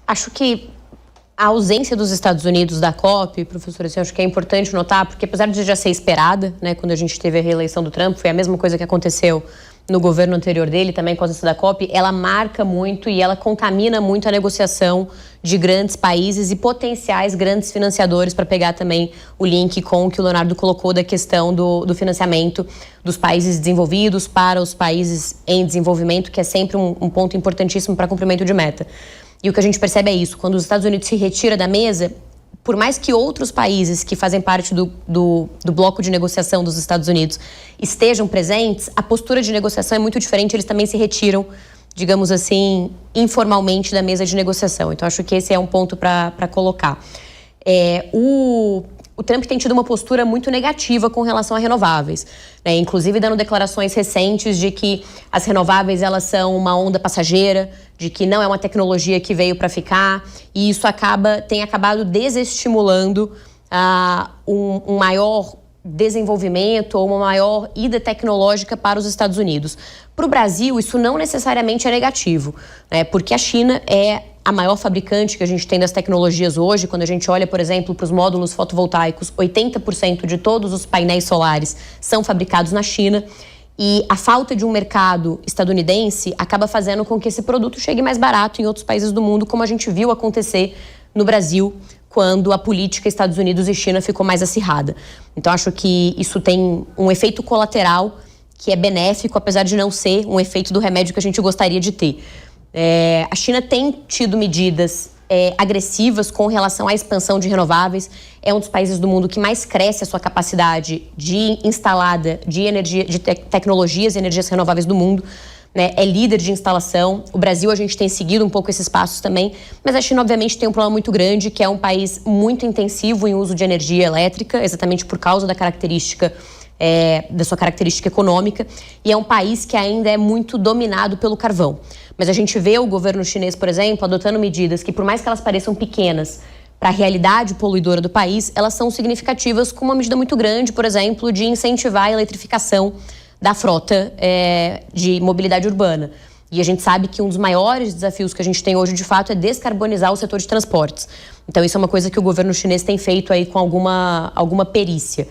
Acho que a ausência dos Estados Unidos da COP, professor, assim, acho que é importante notar, porque apesar de já ser esperada, né, quando a gente teve a reeleição do Trump, foi a mesma coisa que aconteceu no governo anterior dele, também com a ausência da COP, ela marca muito e ela contamina muito a negociação de grandes países e potenciais grandes financiadores, para pegar também o link com o que o Leonardo colocou da questão do financiamento dos países desenvolvidos para os países em desenvolvimento, que é sempre um ponto importantíssimo para cumprimento de meta. E o que a gente percebe é isso, quando os Estados Unidos se retira da mesa, por mais que outros países que fazem parte do bloco de negociação dos Estados Unidos estejam presentes, a postura de negociação é muito diferente, eles também se retiram, digamos assim, informalmente da mesa de negociação. Então, acho que esse é um ponto para colocar. O Trump tem tido uma postura muito negativa com relação a renováveis, né? Inclusive dando declarações recentes de que as renováveis elas são uma onda passageira, de que não é uma tecnologia que veio para ficar, e isso tem acabado desestimulando um maior desenvolvimento ou uma maior ida tecnológica para os Estados Unidos. Para o Brasil, isso não necessariamente é negativo, né? Porque a China é a maior fabricante que a gente tem das tecnologias hoje. Quando a gente olha, por exemplo, para os módulos fotovoltaicos, 80% de todos os painéis solares são fabricados na China. E a falta de um mercado estadunidense acaba fazendo com que esse produto chegue mais barato em outros países do mundo, como a gente viu acontecer no Brasil, quando a política Estados Unidos e China ficou mais acirrada. Então, acho que isso tem um efeito colateral que é benéfico, apesar de não ser um efeito do remédio que a gente gostaria de ter. A China tem tido medidas agressivas com relação à expansão de renováveis. É um dos países do mundo que mais cresce a sua capacidade de instalada de energia, de tecnologias e energias renováveis do mundo, né? É líder de instalação. O Brasil, a gente tem seguido um pouco esses passos também, mas a China, obviamente, tem um problema muito grande, que é um país muito intensivo em uso de energia elétrica, exatamente por causa da característica da sua característica econômica, e é um país que ainda é muito dominado pelo carvão. Mas a gente vê o governo chinês, por exemplo, adotando medidas que, por mais que elas pareçam pequenas para a realidade poluidora do país, elas são significativas, com uma medida muito grande, por exemplo, de incentivar a eletrificação da frota de mobilidade urbana. E a gente sabe que um dos maiores desafios que a gente tem hoje, de fato, é descarbonizar o setor de transportes. Então, isso é uma coisa que o governo chinês tem feito aí com alguma perícia.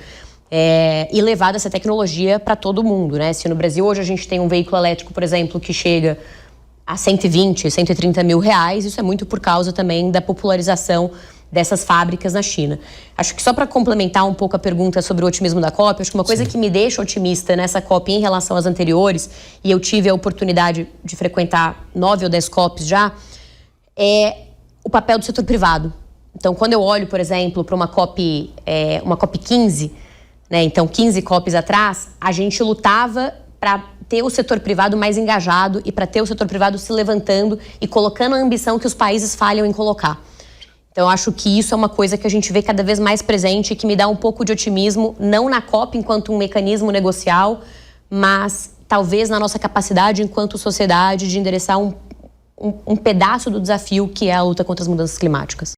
E levado essa tecnologia para todo mundo, né? Se no Brasil hoje a gente tem um veículo elétrico, por exemplo, que chega a 120, 130 mil reais, isso é muito por causa também da popularização dessas fábricas na China. Acho que só para complementar um pouco a pergunta sobre o otimismo da COP, acho que uma coisa que me deixa otimista nessa COP em relação às anteriores, e eu tive a oportunidade de frequentar 9 ou 10 COPs já, é o papel do setor privado. Então, quando eu olho, por exemplo, para uma COP 15, né, então 15 COPs atrás, a gente lutava para ter o setor privado mais engajado e para ter o setor privado se levantando e colocando a ambição que os países falham em colocar. Então, eu acho que isso é uma coisa que a gente vê cada vez mais presente e que me dá um pouco de otimismo, não na COP enquanto um mecanismo negocial, mas talvez na nossa capacidade enquanto sociedade de endereçar um pedaço do desafio que é a luta contra as mudanças climáticas.